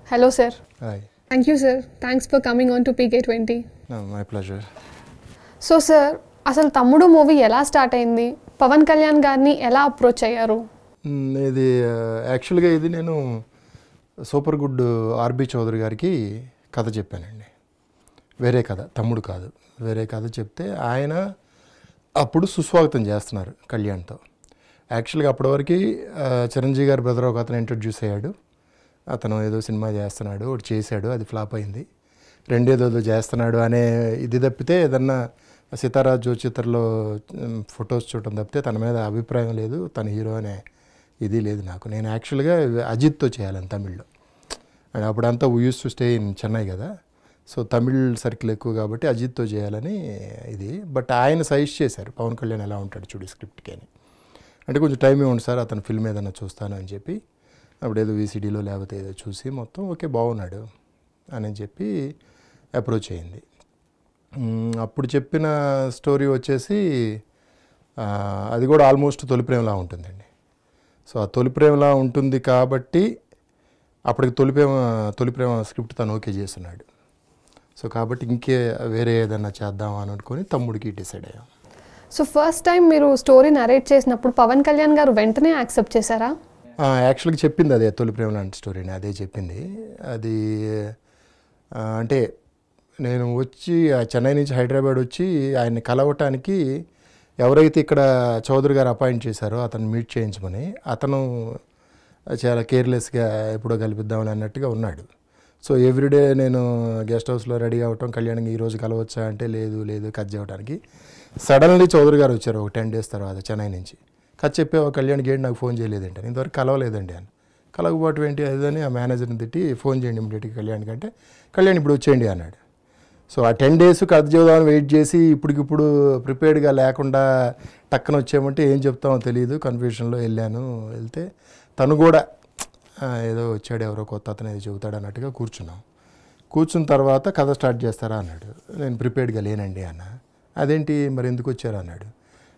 Hello, sir. Hi. Thank you, sir. Thanks for coming on to PK20. No, my pleasure. So, sir, అసలు తమ్ముడు movie ఎలా start అయింది? పవన్ కళ్యాణ్ గారిని ఎలా approach అయ్యారు? ఇది యాక్చువల్గా ఇది నేను సూపర్ గుడ్ ఆర్బి చౌదరి గారికి కథ చెప్పానండి. వేరే కథ, తమ్ముడు కాదు, వేరే కథ చెప్తే ఆయన అప్పుడు సుస్వాగతం చేస్తున్నారు కళ్యాణ్తో. యాక్చువల్గా అప్పటివరకు చిరంజీవి గారి బ్రదర్ ఒక అతను ఇంట్రడ్యూస్ అయ్యాడు. అతను ఏదో సినిమా చేస్తున్నాడు, ఒకటి చేశాడు, అది ఫ్లాప్ అయింది. రెండేదో చేస్తున్నాడు అనే ఇది తప్పితే ఏదన్నా సితారా జోచిత్రలో ఫొటోస్ చూడటం తప్పితే తన మీద అభిప్రాయం లేదు, తన హీరో అనే ఇది లేదు నాకు. నేను యాక్చువల్గా అజిత్తో చేయాలని తమిళ్లో, అండ్ అప్పుడంతా use to stay in Chennai కదా, సో తమిళ్ సర్కిల్ ఎక్కువ కాబట్టి అజిత్తో చేయాలని ఇది. బట్ ఆయన సజెస్ట్ చేశారు పవన్ కళ్యాణ్ ఎలా ఉంటాడు చూడు స్క్రిప్ట్కి అని. అంటే కొంచెం టైం ఇవ్వండి సార్, అతను ఫిల్మ్ ఏదైనా చూస్తాను అని చెప్పి అప్పుడు ఏదో వీసీడీలో లేకపోతే ఏదో చూసి మొత్తం ఓకే బాగున్నాడు అని చెప్పి అప్రోచ్ అయింది. అప్పుడు చెప్పిన స్టోరీ వచ్చేసి అది కూడా ఆల్మోస్ట్ తొలి ప్రేమలా ఉంటుందండి. సో ఆ తొలి ప్రేమలా ఉంటుంది కాబట్టి అప్పటికి తొలి ప్రేమ స్క్రిప్ట్ తను ఓకే చేస్తున్నాడు. సో కాబట్టి ఇంకే వేరే ఏదన్నా చేద్దాం అని అనుకొని తమ్ముడికి డిసైడ్ అయ్యాం. సో ఫస్ట్ టైం మీరు స్టోరీ నరేట్ చేసినప్పుడు పవన్ కళ్యాణ్ గారు వెంటనే యాక్సెప్ట్ చేశారా? యాక్చువల్గా చెప్పింది అదే, తొలి ప్రేమ లాంటి స్టోరీని అదే చెప్పింది. అది అంటే నేను వచ్చి చెన్నై నుంచి హైదరాబాద్ వచ్చి ఆయన్ని కలవటానికి ఎవరైతే ఇక్కడ చౌదరి గారు అపాయింట్ చేశారో అతను మీట్ చేయించమని, అతను చాలా కేర్లెస్గా ఎప్పుడో కల్పిద్దామని అన్నట్టుగా ఉన్నాడు. సో ఎవ్రీడే నేను గెస్ట్ హౌస్లో రెడీ అవ్వటం, కళ్యాణ్కి ఈరోజు కలవచ్చా అంటే లేదు కట్ చేయడానికి. సడన్లీ చౌదరి గారు వచ్చారు ఒక 10 days తర్వాత చెన్నై నుంచి. కట్ చెప్పావు కళ్యాణ్కి ఏంటి నాకు ఫోన్ చేయలేదంటే, ఇంతవరకు కలవలేదండి అని. కలవకపోవటం ఏంటి అదని ఆ మేనేజర్ని తిట్టి ఫోన్ చేయండి ఇమీడియట్గా కళ్యాణ్కి అంటే, కళ్యాణ్ ఇప్పుడు వచ్చేయండి అన్నాడు. సో ఆ 10 days కథ చెబుదామని వెయిట్ చేసి ఇప్పటికిప్పుడు ప్రిపేర్డ్గా లేకుండా టక్కన వచ్చామంటే ఏం చెప్తామో తెలియదు, కన్ఫ్యూషన్లో వెళ్తే తను కూడా ఏదో వచ్చాడు ఎవరో కొత్త అతను ఏదో చెబుతాడు అన్నట్టుగా కూర్చున్న తర్వాత కథ స్టార్ట్ చేస్తారా అన్నాడు. నేను ప్రిపేర్డ్గా లేనండి అన్న. అదేంటి మరి ఎందుకు వచ్చారు అన్నాడు.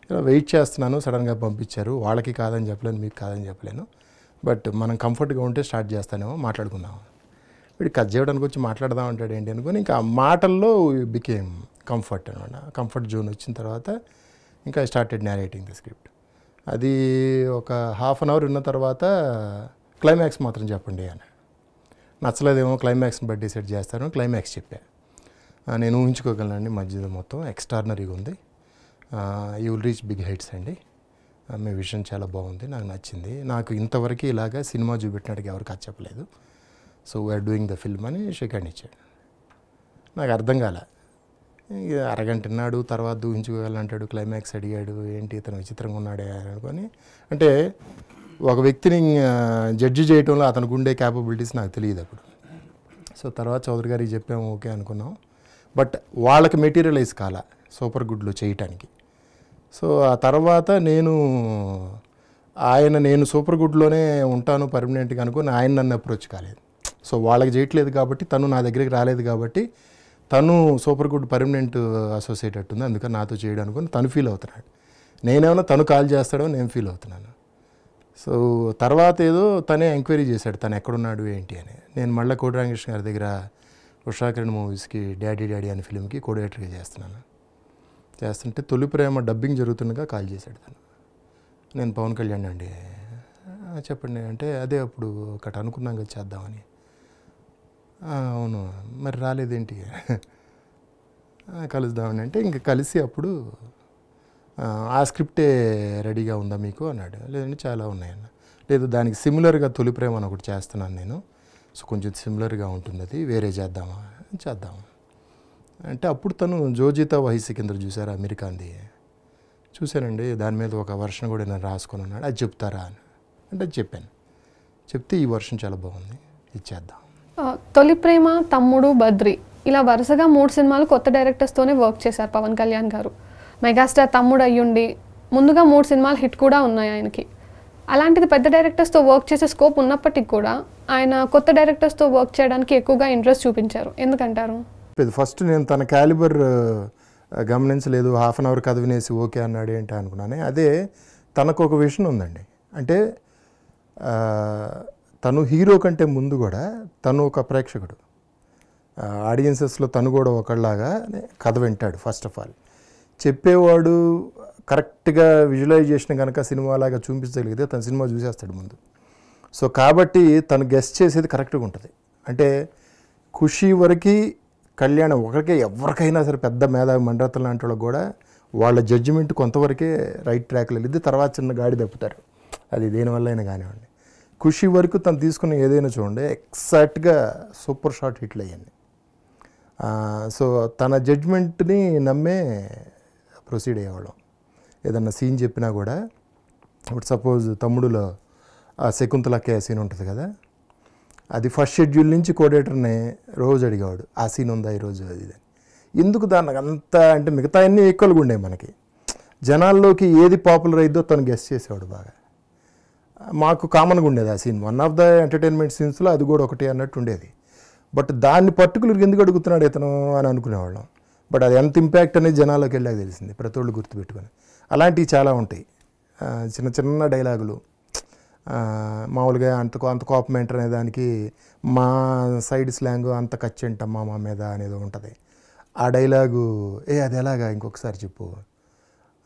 ఇలా వెయిట్ చేస్తున్నాను, సడన్గా పంపించారు, వాళ్ళకి కాదని చెప్పలేను, మీకు కాదని చెప్పలేను, బట్ మనం కంఫర్ట్గా ఉంటే స్టార్ట్ చేస్తానేమో, మాట్లాడుకుందాం. వీడు కట్ చేయడానికి వచ్చి మాట్లాడదాం అంటాడు ఏంటి అనుకుని ఇంకా ఆ మాటల్లో బికేమ్ కంఫర్ట్ అనమాట. కంఫర్ట్ జోన్ వచ్చిన తర్వాత ఇంకా I started narrating the script. అది ఒక ½ an hour ఉన్న తర్వాత క్లైమాక్స్ మాత్రం చెప్పండి అని. నచ్చలేదేమో క్లైమాక్స్ని బట్టి డిసైడ్ చేస్తాను, క్లైమాక్స్ చెప్పా. నేను ఊహించుకోగలనండి, మధ్యలో మొత్తం ఎక్స్ట్రాడినరీగా ఉంది, you will reach big heights అండి, మీ విజన్ చాలా బాగుంది, నాకు నచ్చింది, నాకు ఇంతవరకు ఇలాగా సినిమా చూపెట్టినట్టుగా ఎవరికి అది చెప్పలేదు, so we're doing the film అని షేక్ హ్యాండ్ ఇచ్చాడు. నాకు అర్థం కాలే, అరగంట విన్నాడు, తర్వాత ఊహించుకోగలంటాడు, క్లైమాక్స్ అడిగాడు, ఏంటి ఇతను విచిత్రంగా ఉన్నాడే అనుకొని. అంటే ఒక వ్యక్తిని జడ్జి చేయడంలో అతనికి ఉండే క్యాపబిలిటీస్ నాకు తెలియదు అప్పుడు. సో తర్వాత చౌదరి గారికి చెప్పాము, ఓకే అనుకున్నాం, బట్ వాళ్ళకి మెటీరియలైజ్ కాల సూపర్ గుడ్లో చేయటానికి. సో ఆ తర్వాత నేను సూపర్ గుడ్లోనే ఉంటాను పర్మనెంట్గా అనుకుని ఆయన నన్ను అప్రోచ్ కాలేదు. సో వాళ్ళకి చేయట్లేదు కాబట్టి, తను నా దగ్గరికి రాలేదు కాబట్టి, తను సూపర్ గుడ్ పర్మనెంట్ అసోసియేట్ అట్టుంది, అందుకని నాతో చేయడం అనుకుని తను ఫీల్ అవుతున్నాడు. నేనేమన్నా తను కాల్ చేస్తాడో నేను ఫీల్ అవుతున్నాను. సో తర్వాత ఏదో తనే ఎంక్వైరీ చేశాడు తను ఎక్కడున్నాడు ఏంటి అని. నేను మళ్ళీ కోటి రామకృష్ణ గారి దగ్గర ఉషాకిరణ్ మూవీస్కి డాడీ అనే ఫిల్మ్కి కోఆర్డినేటర్గా చేస్తుంటే తొలి ప్రేమ డబ్బింగ్ జరుగుతుండగా కాల్ చేశాడు తను. నేను పవన్ కళ్యాణ్ అండి, చెప్పండి అంటే, అదే అప్పుడు ఒకటి అనుకున్నాం కదా చేద్దామని. అవును మరి రాలేదేంటి, కలుద్దామని అంటే ఇంకా కలిసి అప్పుడు ఆ స్క్రిప్టే రెడీగా ఉందా మీకు అన్నాడు. లేదంటే చాలా ఉన్నాయన్న. లేదు దానికి సిమిలర్గా తొలి ప్రేమ అని ఒకటి చేస్తున్నాను నేను, సో కొంచెం సిమిలర్గా ఉంటుంది, అది వేరే చేద్దాం అంటే అప్పుడు తను జోజితా వహీసి కింద చూసారా అమెరికాంది, చూశానండి, దాని మీద ఒక వర్షన్ కూడా నేను రాసుకొని ఉన్నాడు, అది చెప్తారా అని అంటే చెప్పాను. చెప్తే ఈ వర్షన్ చాలా బాగుంది, ఇచ్చేద్దాం. తొలి ప్రేమ, తమ్ముడు, బద్రి ఇలా వరుసగా 3 సినిమాలు కొత్త డైరెక్టర్స్తోనే వర్క్ చేశారు పవన్ కళ్యాణ్ గారు. మెగాస్టార్ తమ్ముడు అయ్యుండి ముందుగా 3 సినిమాలు హిట్ కూడా ఉన్నాయి ఆయనకి. అలాంటిది పెద్ద డైరెక్టర్స్తో వర్క్ చేసే స్కోప్ ఉన్నప్పటికీ కూడా ఆయన కొత్త డైరెక్టర్స్తో వర్క్ చేయడానికి ఎక్కువగా ఇంట్రెస్ట్ చూపించారు, ఎందుకంటారు? ఫస్ట్ నేను తన క్యాలిబర్ గమనించలేదు, ½ an hour కథ వినేసి ఓకే అన్నాడు ఏంటి అనుకున్నాను. అదే తనకు ఒక విషన్ ఉందండి, అంటే తను హీరో కంటే ముందు కూడా తను ఒక ప్రేక్షకుడు. ఆడియన్సెస్లో తను కూడా ఒకళ్ళలాగా కథ వింటాడు. ఫస్ట్ ఆఫ్ ఆల్ చెప్పేవాడు కరెక్ట్గా విజువలైజేషన్ కనుక సినిమాలాగా చూపించగలిగితే తన సినిమా చూసేస్తాడు ముందు. సో కాబట్టి తను గెస్ట్ చేసేది కరెక్ట్గా ఉంటుంది. అంటే ఖుషి వరకు కళ్యాణం ఒకరికే ఎవరికైనా సరే పెద్ద మేధావి మండరతలు లాంటి వాళ్ళకి కూడా వాళ్ళ జడ్జిమెంట్ కొంతవరకే రైట్ ట్రాక్లో వెళ్ళిద్ది, తర్వాత చిన్న గాడి తప్పుతారు. అది దేనివల్ల అయినా కానివ్వండి. ఖుషి వరకు తను తీసుకున్న ఏదైనా చూడండి ఎగ్జాక్ట్గా సూపర్ షాట్ హిట్లు అయ్యింది. సో తన జడ్జ్మెంట్ని నమ్మే ప్రొసీడ్ అయ్యేవాళ్ళం. ఏదన్నా సీన్ చెప్పినా కూడా ఇప్పుడు సపోజ్ తమ్ముడులో ఆ శకుంతలకే సీన్ ఉంటుంది కదా, అది ఫస్ట్ షెడ్యూల్ నుంచి కోఆర్డినేటర్ని రోజు అడిగేవాడు ఆ సీన్ ఉందా ఈరోజు అది ఇది. ఎందుకు దానికి అంత అంటే మిగతా అన్నీ ఈక్వల్గా ఉండేవి మనకి. జనాల్లోకి ఏది పాపులర్ అయిద్దో తను గెస్ట్ చేసేవాడు బాగా. మాకు కామన్గా ఉండేది ఆ scene, one of the entertainment సీన్స్లో అది కూడా ఒకటి అన్నట్టు ఉండేది. బట్ దాన్ని పర్టికులర్గా ఎందుకు అడుగుతున్నాడు ఇతను అని అనుకునేవాళ్ళం. బట్ అది ఎంత ఇంపాక్ట్ అనేది జనాల్లోకి వెళ్ళాక తెలిసింది, ప్రతి ఒళ్ళు గుర్తుపెట్టుకొని. అలాంటివి చాలా ఉంటాయి, చిన్న చిన్న డైలాగులు. మామూలుగా అంత కోపం ఏంటర్ అనే దానికి మా సైడ్ స్లాంగ్ అంత కచ్చేంటమ్మా మా మీద అనేది ఉంటుంది. ఆ డైలాగు అది ఎలాగా ఇంకొకసారి చెప్పు,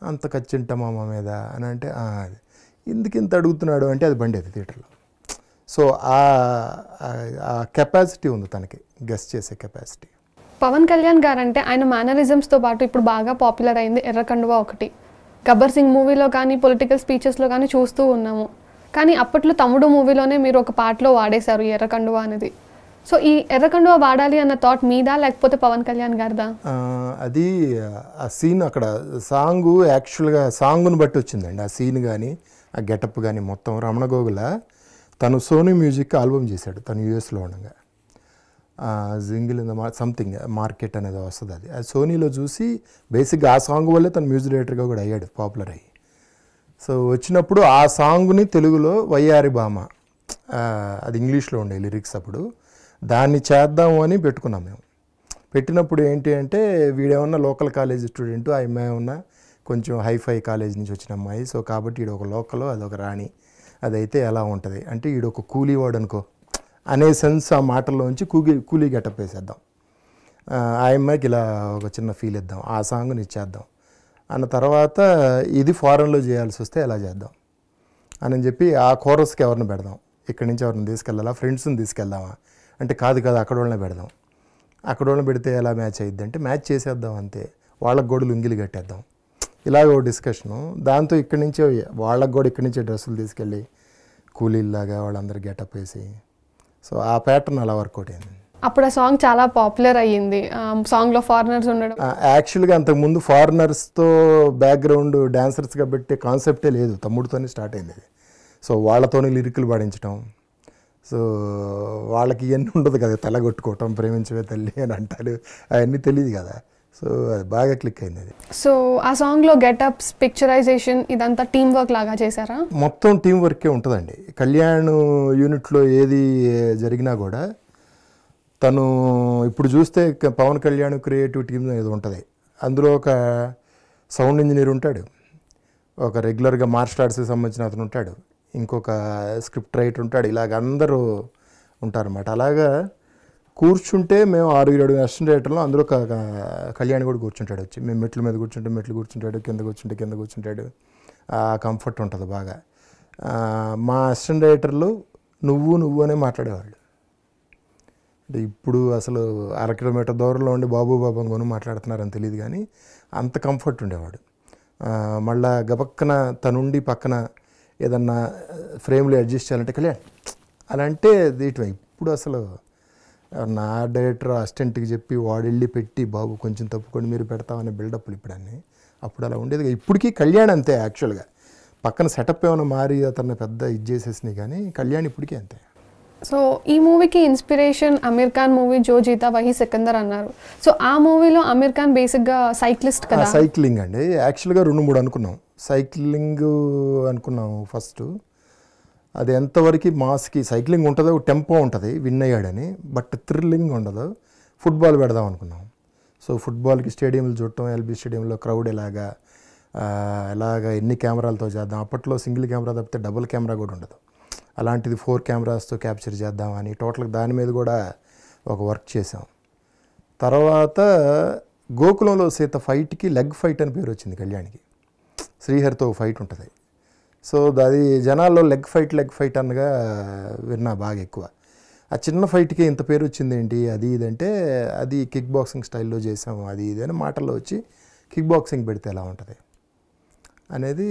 అంత కచ్చేంటమ్మా మా మీద అని అంటే అది ఎందుకు ఇంత అడుగుతున్నాడు అంటే అది బండేది థియేటర్లో. సో ఆ కెపాసిటీ ఉంది తనకి, గెస్ట్ చేసే కెపాసిటీ. పవన్ కళ్యాణ్ గారు అంటే ఆయన మేనరిజమ్స్తో పాటు ఇప్పుడు బాగా పాపులర్ అయింది ఎర్రకండువా ఒకటి. గబ్బర్ సింగ్ మూవీలో కానీ పొలిటికల్ స్పీచెస్లో కానీ చూస్తూ ఉన్నాము. కానీ అప్పట్లో తమ్ముడు మూవీలోనే మీరు ఒక పాటలో వాడేశారు ఈ ఎర్రకండువా అనేది. సో ఈ ఎర్రకండువా వాడాలి అన్న థాట్ మీదా లేకపోతే పవన్ కళ్యాణ్ గారిదా? అది ఆ సీన్ అక్కడ సాంగ్ యాక్చువల్గా సాంగ్ను బట్టి వచ్చిందండి. ఆ సీన్ కానీ ఆ గెటప్ కానీ మొత్తం రమణ గోగుల తను సోనీ మ్యూజిక్ ఆల్బమ్ చేశాడు తను యూఎస్లో ఉండగా. Jingle in the something market అనేది వస్తుంది. అది సోనీలో చూసి బేసిక్గా ఆ సాంగ్ వల్లే తను మ్యూజిక్ డైరెక్టర్గా కూడా అయ్యాడు, పాపులర్ అయ్యి. సో వచ్చినప్పుడు ఆ సాంగ్ని తెలుగులో వయ్యారి భామ, అది ఇంగ్లీష్లో ఉండే లిరిక్స్, అప్పుడు దాన్ని చేద్దాము అని పెట్టుకున్నాం మేము. పెట్టినప్పుడు ఏంటి అంటే వీడేమన్నా లోకల్ కాలేజ్ స్టూడెంట్, ఆ అమ్మాయి ఏమన్నా కొంచెం హైఫై కాలేజ్ నుంచి వచ్చిన అమ్మాయి. సో కాబట్టి ఈడు ఒక లోకల్, అదొక రాణి, అదైతే ఎలా ఉంటుంది అంటే ఈడు ఒక కూలీవాడు అనుకో అనే సెన్స్ ఆ మాటల్లోంచి కూలీ గెటప్ వేసేద్దాం, ఆ అమ్మాయికి ఇలా ఒక చిన్న ఫీల్ ఇద్దాం, ఆ సాంగ్ని ఇచ్చేద్దాం అన్న తర్వాత ఇది ఫారెన్లో చేయాల్సి వస్తే ఎలా చేద్దాం అని చెప్పి ఆ కోరస్కి ఎవరిని పెడదాం, ఇక్కడి నుంచి ఎవరిని తీసుకెళ్ళాలా, ఫ్రెండ్స్ని తీసుకెళ్దామా అంటే కాదు అక్కడ వాళ్ళని పెడదాం. అక్కడ వాళ్ళని పెడితే ఎలా మ్యాచ్ అయ్యిద్ది అంటే మ్యాచ్ చేసేద్దాం అంతే, వాళ్ళకి కూడా లుంగిలు కట్టేద్దాం, ఇలాగ ఒక డిస్కషను. దాంతో ఇక్కడి నుంచే వాళ్ళకి కూడా ఇక్కడి నుంచే డ్రెస్సులు తీసుకెళ్ళి కూలీలాగా వాళ్ళందరూ గెటప్ వేసి, సో ఆ ప్యాటర్న్ అలా వర్కౌట్ అయింది. అప్పుడు ఆ సాంగ్ చాలా పాపులర్ అయ్యింది, సాంగ్లో ఫారినర్స్ ఉండడం. యాక్చువల్గా అంతకుముందు ఫారినర్స్తో బ్యాక్గ్రౌండ్ డాన్సర్స్గా పెట్టే కాన్సెప్టే లేదు, తమ్ముడితోనే స్టార్ట్ అయింది అది. సో వాళ్ళతోనే లిరికలు పాడించడం, సో వాళ్ళకి ఇవన్నీ ఉండదు కదా, తల కొట్టుకోవటం, ప్రేమించవే తల్లి అని అంటారు, అవన్నీ తెలియదు కదా. సో అది బాగా క్లిక్ అయింది అది. సో ఆ సాంగ్లో గెటప్స్, పిక్చరైజేషన్ ఇదంతా టీం వర్క్ లాగా చేశారా? మొత్తం టీం వర్కే ఉంటుందండి. కళ్యాణ్ యూనిట్లో ఏది జరిగినా కూడా తను ఇప్పుడు చూస్తే పవన్ కళ్యాణ్ క్రియేటివ్ టీమ్ ఏదో ఉంటుంది, అందులో ఒక సౌండ్ ఇంజనీర్ ఉంటాడు, ఒక రెగ్యులర్గా మార్షల్ ఆర్ట్స్కి సంబంధించిన అతను ఉంటాడు, ఇంకొక స్క్రిప్ట్ రైటర్ ఉంటాడు, ఇలాగ అందరూ ఉంటారన్నమాట. అలాగా కూర్చుంటే మేము 6-7 అసిస్టెంట్ డైరెక్టర్లో అందులో కళ్యాణ్ కూడా కూర్చుంటాడు వచ్చి. మేము మెట్ల మీద కూర్చుంటే మెట్లు కూర్చుంటాడు, కింద కూర్చుంటాడు, కంఫర్ట్ ఉంటుంది బాగా. మా అసిస్టెంట్ డైరెక్టర్లు నువ్వు అనే మాట్లాడేవాళ్ళు. అంటే ఇప్పుడు అసలు 1/2 కిలోమీటర్ దూరంలో ఉండి బాబు కొని మాట్లాడుతున్నారని తెలియదు, కానీ అంత కంఫర్ట్ ఉండేవాడు. మళ్ళా గబక్కన తనుండి పక్కన ఏదన్నా ఫ్రేమ్లో అడ్జస్ట్ చేయాలంటే కళ్యాణ్ అలా అంటే దీటివై. ఇప్పుడు అసలు నా డైరెక్టర్ అసిస్టెంట్కి చెప్పి వాడు వెళ్ళి పెట్టి బాబు కొంచెం తప్పుకొని మీరు పెడతామనే బిల్డప్లు ఇప్పుడు అన్నీ. అప్పుడు అలా ఉండేది. ఇప్పటికీ కళ్యాణ్ అంతే, యాక్చువల్గా పక్కన సెటప్ ఏమైనా మారి అతన్ని పెద్ద ఇది చేసేసినాయి, కానీ కళ్యాణ్ ఇప్పటికీ అంతే. సో ఈ మూవీకి ఇన్స్పిరేషన్ అమీర్ ఖాన్ మూవీ జో జీతా వహీ సికందర్ అన్నారు. సో ఆ మూవీలో అమీర్ ఖాన్ బేసిక్గా సైక్లిస్ట్ కదా. సైక్లింగ్ అండి, యాక్చువల్గా 2-3 అనుకున్నాం. సైక్లింగ్ అనుకున్నాం ఫస్ట్, అది ఎంతవరకు మాస్కి సైక్లింగ్ ఉంటుందో, టెంపో ఉంటుంది విన్ అయ్యాడని, బట్ థ్రిల్లింగ్ ఉండదు. ఫుట్బాల్ పెడదాం అనుకున్నాం. సో ఫుట్బాల్కి స్టేడియంలు చూడటం, ఎల్బీ స్టేడియంలో క్రౌడ్ ఎలాగా ఎన్ని కెమెరాలతో చేద్దాం. అప్పట్లో సింగిల్ కెమెరా తప్పితే డబుల్ కెమెరా కూడా ఉండదు. అలాంటిది 4 కెమెరాస్తో క్యాప్చర్ చేద్దామని టోటల్గా దాని మీద కూడా ఒక వర్క్ చేసాం. తర్వాత గోకులంలో సీత ఫైట్కి లెగ్ ఫైట్ అని పేరు వచ్చింది కళ్యాణ్కి. శ్రీహరితో ఫైట్ ఉంటుంది. సో అది జనాల్లో లెగ్ ఫైట్ అనగా విన్నా బాగా ఎక్కువ. ఆ చిన్న ఫైట్కి ఇంత పేరు వచ్చింది ఏంటి అది ఇదంటే అది కిక్ బాక్సింగ్ స్టైల్లో చేసాము అది ఇది అని మాటల్లో వచ్చి కిక్ బాక్సింగ్ పెడితే ఎలా ఉంటుంది అనేది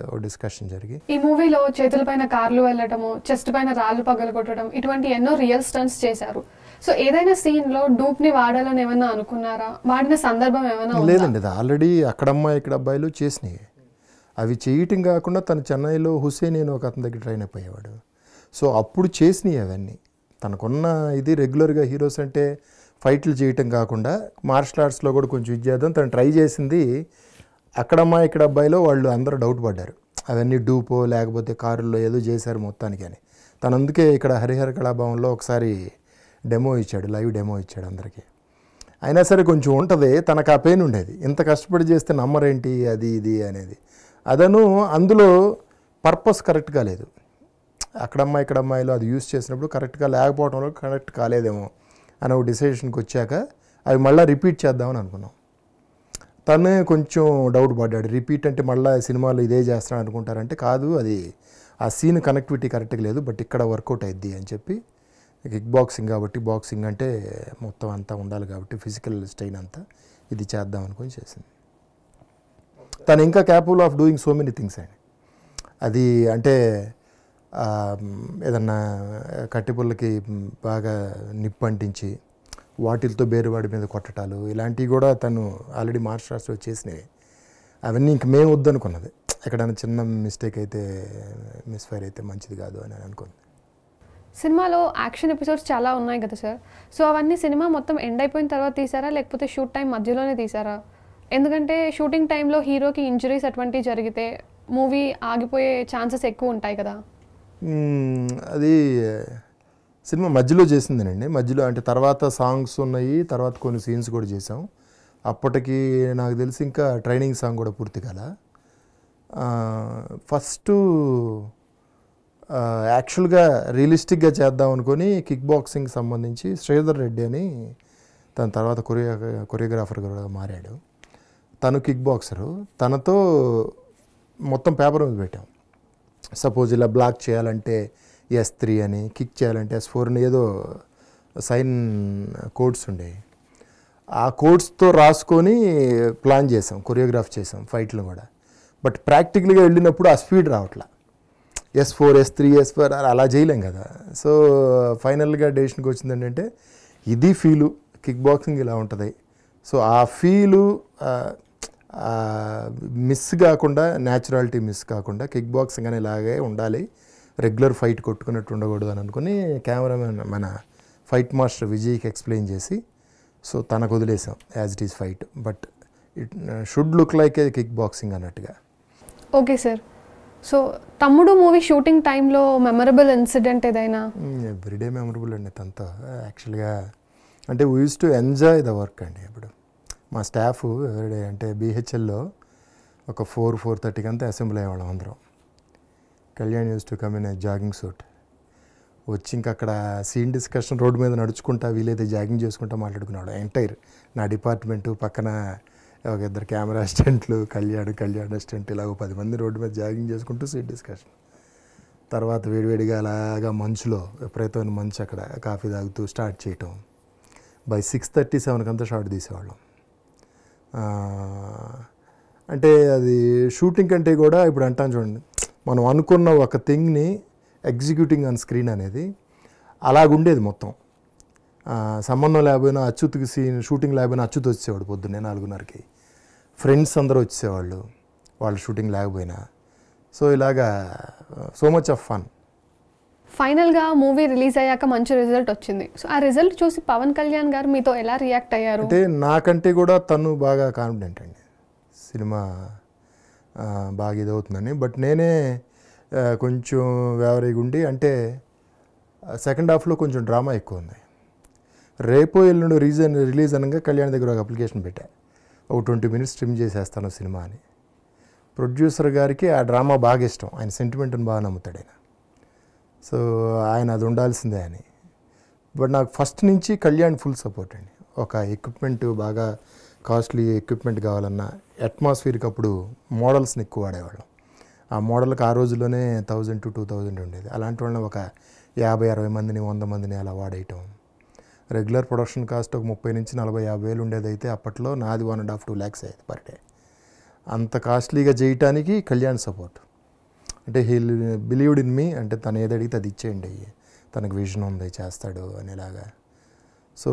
ఒక డిస్కషన్ జరిగి ఈ మూవీలో చేతుల పైన కార్లు వెళ్ళటము, చెస్ట్ పైన రాళ్ళు పగలగొట్టడం ఇటువంటి ఎన్నో రియల్ స్టంట్స్ చేశారు. సో ఏదైనా సీన్లో డూప్ని వాడాలని ఏమన్నా అనుకున్నారా? వాడిన సందర్భం ఏమైనా ఉందా? లేదండి, అది ఆల్రెడీ అక్కడమ్మాయి ఇక్కడ అబ్బాయిలు చేసినాయి. అవి చేయటం కాకుండా తను చెన్నైలో హుసేన్ అని ఒక అతని దగ్గర ట్రైన్ అయిపోయేవాడు. సో అప్పుడు చేసినాయి అవన్నీ. తనకున్న ఇది రెగ్యులర్గా హీరోస్ అంటే ఫైట్లు చేయటం కాకుండా మార్షల్ ఆర్ట్స్లో కూడా కొంచెం ఇది చేద్దాం తను ట్రై చేసింది. అక్కడమ్మా ఇక్కడ అబ్బాయిలో వాళ్ళు అందరూ డౌట్ పడ్డారు అవన్నీ డూపో లేకపోతే కారుల్లో ఏదో చేశారు మొత్తానికి అని. తను అందుకే ఇక్కడ హరిహర కళాభవన్లో ఒకసారి డెమో ఇచ్చాడు, లైవ్ డెమో ఇచ్చాడు అందరికీ. అయినా సరే కొంచెం ఉంటుంది, తనకు ఆ పెయిన్ ఉండేది. ఇంత కష్టపడి చేస్తే నమ్మరేంటి అది ఇది అనేది. అదను అందులో పర్పస్ కరెక్ట్గా లేదు. అక్కడమ్మాయి ఇక్కడ అమ్మాయిలో అది యూస్ చేసినప్పుడు కరెక్ట్గా లేకపోవడంలో కరెక్ట్ కాలేదేమో అని ఒక డిసిషన్కి వచ్చాక అవి మళ్ళీ రిపీట్ చేద్దామని అనుకున్నాం. తనే కొంచెం డౌట్ పడ్డాడు, రిపీట్ అంటే మళ్ళీ సినిమాలో ఇదే చేస్తాను అనుకుంటారంటే కాదు, అది ఆ సీన్ కనెక్టివిటీ కరెక్ట్గా లేదు, బట్ ఇక్కడ వర్కౌట్ అయ్యిద్ది అని చెప్పి కిక్ బాక్సింగ్ కాబట్టి బాక్సింగ్ అంటే మొత్తం అంతా ఉండాలి కాబట్టి ఫిజికల్ స్ట్రెయిన్ అంతా ఇది చేద్దాం అనుకొని చేసింది. తను ఇంకా capable of doing so many things అండి. అది అంటే ఏదన్నా కట్టెపుల్లకి బాగా నిప్పు అంటించి వాటిలతో బేరువాడి మీద కొట్టటాలు ఇలాంటివి కూడా తను ఆల్రెడీ మార్షల్ ఆర్ట్స్లో చేసినవి. అవన్నీ ఇంక మేము వద్దనుకున్నది. ఎక్కడైనా చిన్న మిస్టేక్ అయితే మిస్ఫైర్ అయితే మంచిది కాదు అని అనుకుంది. సినిమాలో యాక్షన్ ఎపిసోడ్స్ చాలా ఉన్నాయి కదా సార్. సో అవన్నీ సినిమా మొత్తం ఎండ్ అయిపోయిన తర్వాత తీసారా లేకపోతే షూట్ టైం మధ్యలోనే తీసారా? ఎందుకంటే షూటింగ్ టైంలో హీరోకి ఇంజరీస్ అటువంటివి జరిగితే మూవీ ఆగిపోయే ఛాన్సెస్ ఎక్కువ ఉంటాయి కదా. అది సినిమా మధ్యలో చేసిందేనండి. మధ్యలో అంటే తర్వాత సాంగ్స్ ఉన్నాయి, తర్వాత కొన్ని సీన్స్ కూడా చేసాం. అప్పటికి నాకు తెలిసి ఇంకా ట్రైనింగ్ సాంగ్ కూడా పూర్తి కాల. ఫస్ట్ యాక్చువల్గా రియలిస్టిక్గా చేద్దాం అనుకొని కిక్ బాక్సింగ్ సంబంధించి శ్రీధర్ రెడ్డి అని తన తర్వాత కొరియోగ్రాఫర్ కూడా మారాడు. తను కిక్ బాక్సరు. తనతో మొత్తం పేపర్ మీద పెట్టాం. సపోజ్ ఇలా బ్లాక్ చేయాలంటే S3 అని, కిక్ చేయాలంటే S4 అని ఏదో సైన్ కోడ్స్ ఉండేవి. ఆ కోడ్స్తో రాసుకొని ప్లాన్ చేసాం, కొరియోగ్రాఫ్ చేసాం ఫైట్లు కూడా. బట్ ప్రాక్టికల్గా వెళ్ళినప్పుడు ఆ స్పీడ్ రావట్లా. S4 S3 S4 అలా చేయలేం కదా. సో ఫైనల్గా డెసిషన్కి వచ్చింది ఏంటంటే ఇది ఫీలు కిక్ బాక్సింగ్ ఇలా ఉంటుంది. సో ఆ ఫీలు మిస్ కాకుండా, న్యాచురాలిటీ మిస్ కాకుండా కిక్ బాక్సింగ్ అని ఇలాగే ఉండాలి, రెగ్యులర్ ఫైట్ కొట్టుకున్నట్టు ఉండకూడదు అని అనుకుని కెమెరామెన్ మన ఫైట్ మాస్టర్ విజయ్కి ఎక్స్ప్లెయిన్ చేసి సో తనకు వదిలేసాం as it is fight, but it should look like a kick boxing అన్నట్టుగా. Okay sir. So Thammudu movie shooting టైంలో మెమరబుల్ ఇన్సిడెంట్ ఏదైనా? ఎవ్రీడే మెమరబుల్ అండి తనతో. యాక్చువల్గా అంటే we use to enjoy the work అండి. ఇప్పుడు మా స్టాఫ్ ఎవ్రీడే అంటే BHLలో ఒక 4-4:30 అంతా అసెంబ్లీ అయ్యేవాళ్ళం అందరం. Kalyan use to come in a jogging suit వచ్చి ఇంకా అక్కడ సీన్ డిస్కషన్ రోడ్డు మీద నడుచుకుంటా వీలైతే జాగింగ్ చేసుకుంటా మాట్లాడుకున్నాడు. ఎంటైర్ నా డిపార్ట్మెంటు పక్కన ఒక 2 కెమెరా అసిస్టెంట్లు, కళ్యాణ్ అసిస్టెంట్, ఇలా 10 మంది రోడ్డు మీద జాగింగ్ చేసుకుంటూ సీట్ డిస్కషన్. తర్వాత వేడివేడిగా అలాగా మంచులో విపరీతమైన మంచు అక్కడ కాఫీ తాగుతూ స్టార్ట్ చేయటం. బై 6:37 అంతా షార్ట్ తీసేవాళ్ళం. అంటే అది షూటింగ్ కంటే కూడా ఇప్పుడు అంటాను చూడండి, మనం అనుకున్న ఒక థింగ్ని ఎగ్జిక్యూటింగ్ ఆన్ స్క్రీన్ అనేది అలాగుండేది మొత్తం. సంబంధం లేకపోయినా అచ్యుత్కి షూటింగ్ లేకపోయినా అచ్యుత్ వచ్చేవాడు పొద్దున్నే 4:30కి. ఫ్రెండ్స్ అందరూ వచ్చేవాళ్ళు వాళ్ళు షూటింగ్ లేకపోయినా. సో ఇలాగా సో మచ్ ఆఫ్ ఫన్. ఫైనల్గా మూవీ రిలీజ్ అయ్యాక మంచి రిజల్ట్ వచ్చింది. సో ఆ రిజల్ట్ చూసి పవన్ కళ్యాణ్ గారు మీతో ఎలా రియాక్ట్ అయ్యారు? అంటే నాకంటే కూడా తను బాగా కాన్ఫిడెంట్ అండి సినిమా బాగా ఇదవుతుందని. బట్ నేనే కొంచెం వేవరీగా ఉండి, అంటే సెకండ్ హాఫ్లో కొంచెం డ్రామా ఎక్కువ ఉంది. రేపు ఎల్లుండి రిలీజ్ అనగా కళ్యాణ్ దగ్గర ఒక అప్లికేషన్ పెట్టా, ఒక 20 minutes ట్రిమ్ చేసేస్తాను సినిమా అని. ప్రొడ్యూసర్ గారికి ఆ డ్రామా బాగా ఇష్టం, ఆయన సెంటిమెంట్ని బాగా నమ్ముతాడు ఆయన. సో ఆయన అది ఉండాల్సిందే అని. బట్ నాకు ఫస్ట్ నుంచి కళ్యాణ్ ఫుల్ సపోర్ట్ అండి. ఒక ఎక్విప్మెంట్ బాగా కాస్ట్లీ ఎక్విప్మెంట్ కావాలన్నా అట్మాస్ఫియర్కి అప్పుడు మోడల్స్ని ఎక్కువ వాడేవాళ్ళం. ఆ మోడల్కి ఆ రోజుల్లోనే 1000 to 2000 ఉండేది. అలాంటి వాళ్ళని ఒక 50-60 మందిని 100 మందిని అలా వాడేయటం. రెగ్యులర్ ప్రొడక్షన్ కాస్ట్ ఒక 30 నుంచి 40-50 వేలు ఉండేదైతే అప్పట్లో నాది 1.5-2 lakhs అయ్యేది పర్ డే. అంత కాస్ట్లీగా చేయటానికి కళ్యాణ్ సపోర్ట్. అంటే హీ బిలీవ్డ్ ఇన్ మీ, అంటే తను ఏది అడిగితే అది ఇచ్చేయండి, తనకు విజన్ ఉంది చేస్తాడు అనేలాగా. సో